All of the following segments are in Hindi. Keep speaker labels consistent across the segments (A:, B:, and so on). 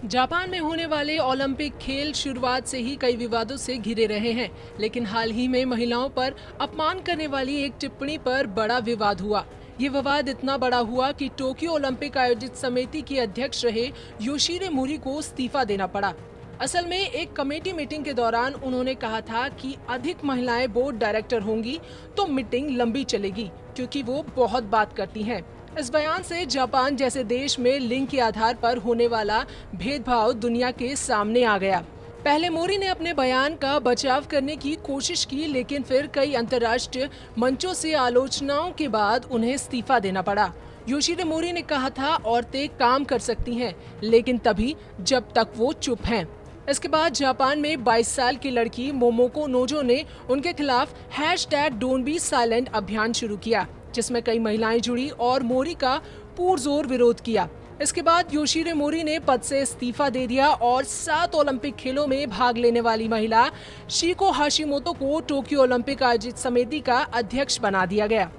A: जापान में होने वाले ओलंपिक खेल शुरुआत से ही कई विवादों से घिरे रहे हैं, लेकिन हाल ही में महिलाओं पर अपमान करने वाली एक टिप्पणी पर बड़ा विवाद हुआ। ये विवाद इतना बड़ा हुआ कि टोक्यो ओलंपिक आयोजित समिति के अध्यक्ष रहे योशिरे मोरी को इस्तीफा देना पड़ा। असल में एक कमेटी मीटिंग के दौरान उन्होंने कहा था कि अधिक महिलाएं बोर्ड डायरेक्टर होंगी तो मीटिंग लंबी चलेगी, क्योंकि वो बहुत बात करती हैं। इस बयान से जापान जैसे देश में लिंग के आधार पर होने वाला भेदभाव दुनिया के सामने आ गया। पहले मोरी ने अपने बयान का बचाव करने की कोशिश की, लेकिन फिर कई अंतर्राष्ट्रीय मंचों से आलोचनाओं के बाद उन्हें इस्तीफा देना पड़ा। योशिरे मोरी ने कहा था, औरतें काम कर सकती हैं, लेकिन तभी जब तक वो चुप हैं। इसके बाद जापान में 22 साल की लड़की मोमोको नोजो ने उनके खिलाफ #Don'tBeSilent अभियान शुरू किया, जिसमें कई महिलाएं जुड़ी और मोरी का पुरजोर विरोध किया। इसके बाद योशिरे मोरी ने पद से इस्तीफा दे दिया और 7 ओलंपिक खेलों में भाग लेने वाली महिला शिको हाशिमोतो को टोक्यो ओलंपिक आयोजित समिति का अध्यक्ष बना दिया गया।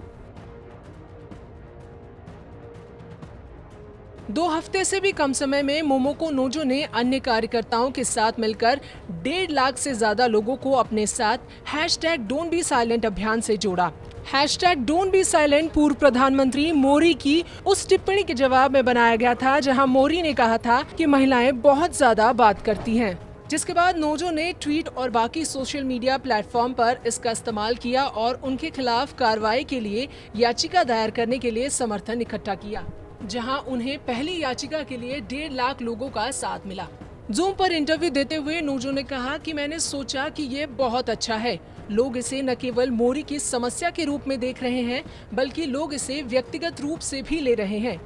A: 2 हफ्ते से भी कम समय में मोमोको नोजो ने अन्य कार्यकर्ताओं के साथ मिलकर 1.5 लाख से ज्यादा लोगों को अपने साथ #Don'tBeSilent अभियान से जोड़ा। #Don'tBeSilent पूर्व प्रधानमंत्री मोरी की उस टिप्पणी के जवाब में बनाया गया था, जहां मोरी ने कहा था कि महिलाएं बहुत ज्यादा बात करती हैं। जिसके बाद नोजो ने ट्वीट और बाकी सोशल मीडिया प्लेटफॉर्म पर इसका इस्तेमाल किया और उनके खिलाफ कार्रवाई के लिए याचिका दायर करने के लिए समर्थन इकट्ठा किया, जहां उन्हें पहली याचिका के लिए 1.5 लाख लोगों का साथ मिला। जूम पर इंटरव्यू देते हुए नोजो ने कहा कि मैंने सोचा कि ये बहुत अच्छा है। लोग इसे न केवल मोरी की समस्या के रूप में देख रहे हैं, बल्कि लोग इसे व्यक्तिगत रूप से भी ले रहे हैं।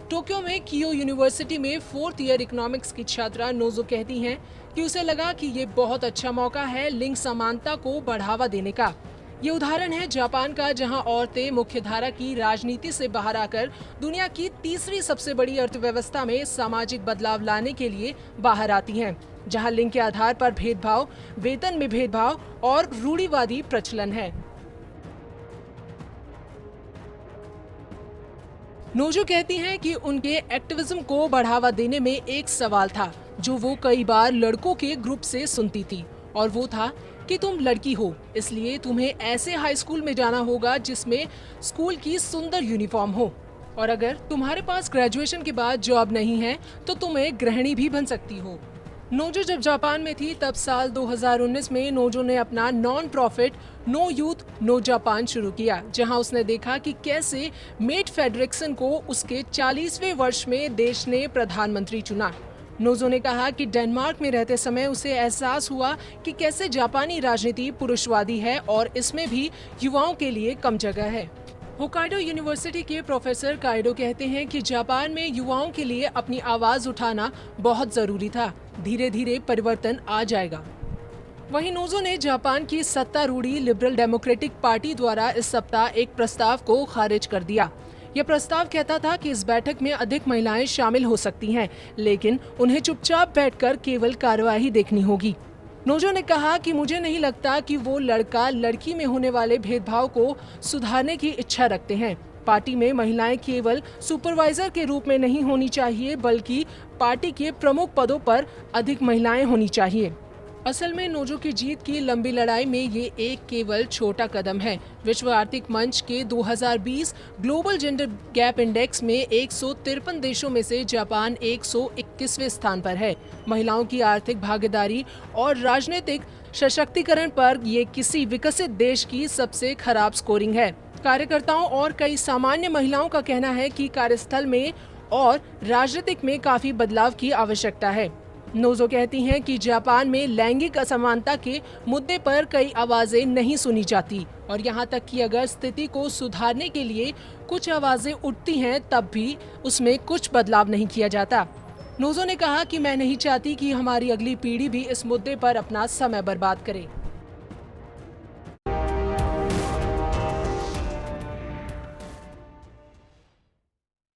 A: टोक्यो में कियो यूनिवर्सिटी में 4th ईयर इकोनॉमिक्स की छात्रा नोजो कहती हैं कि उसे लगा कि ये बहुत अच्छा मौका है लिंग समानता को बढ़ावा देने का। ये उदाहरण है जापान का, जहां औरतें मुख्यधारा की राजनीति से बाहर आकर दुनिया की तीसरी सबसे बड़ी अर्थव्यवस्था में सामाजिक बदलाव लाने के लिए बाहर आती हैं, जहां लिंग के आधार पर भेदभाव, वेतन में भेदभाव और रूढ़िवादी प्रचलन है। नोजो कहती हैं कि उनके एक्टिविज्म को बढ़ावा देने में एक सवाल था जो वो कई बार लड़कों के ग्रुप से सुनती थी, और वो था कि तुम लड़की हो, इसलिए तुम्हें ऐसे हाई स्कूल में जाना होगा जिसमें स्कूल की सुंदर यूनिफॉर्म हो, और अगर तुम्हारे पास ग्रेजुएशन के बाद जॉब नहीं है तो तुम एक गृहिणी भी बन सकती हो। नोजो जब जापान में थी तब साल 2019 में नोजो ने अपना non profit no youth no Japan शुरू किया, जहां उसने देखा कि कैसे मेट फेडरिक्सन को उसके 40वें वर्ष में देश ने प्रधानमंत्री चुना। नोजो ने कहा कि डेनमार्क में रहते समय उसे एहसास हुआ कि कैसे जापानी राजनीति पुरुषवादी है और इसमें भी युवाओं के लिए कम जगह है। होकाइडो यूनिवर्सिटी के प्रोफेसर काइडो कहते हैं कि जापान में युवाओं के लिए अपनी आवाज उठाना बहुत जरूरी था। धीरे धीरे परिवर्तन आ जाएगा। वहीं नोजो ने जापान की सत्तारूढ़ी लिबरल डेमोक्रेटिक पार्टी द्वारा इस सप्ताह एक प्रस्ताव को खारिज कर दिया। यह प्रस्ताव कहता था कि इस बैठक में अधिक महिलाएं शामिल हो सकती हैं, लेकिन उन्हें चुपचाप बैठकर केवल कार्यवाही देखनी होगी। नोजो ने कहा कि मुझे नहीं लगता कि वो लड़का लड़की में होने वाले भेदभाव को सुधारने की इच्छा रखते हैं। पार्टी में महिलाएं केवल सुपरवाइजर के रूप में नहीं होनी चाहिए, बल्कि पार्टी के प्रमुख पदों पर अधिक महिलाएं होनी चाहिए। असल में नोजो की जीत की लंबी लड़ाई में ये एक केवल छोटा कदम है। विश्व आर्थिक मंच के 2020 ग्लोबल जेंडर गैप इंडेक्स में 153 देशों में से जापान 121वें स्थान पर है। महिलाओं की आर्थिक भागीदारी और राजनीतिक सशक्तिकरण पर ये किसी विकसित देश की सबसे खराब स्कोरिंग है। कार्यकर्ताओं और कई सामान्य महिलाओं का कहना है कि कार्यस्थल में और राजनीतिक में काफी बदलाव की आवश्यकता है। नोजो कहती हैं कि जापान में लैंगिक असमानता के मुद्दे पर कई आवाजें नहीं सुनी जाती, और यहाँ तक कि अगर स्थिति को सुधारने के लिए कुछ आवाजें उठती हैं तब भी उसमें कुछ बदलाव नहीं किया जाता। नोजो ने कहा कि मैं नहीं चाहती कि हमारी अगली पीढ़ी भी इस मुद्दे पर अपना समय बर्बाद करे।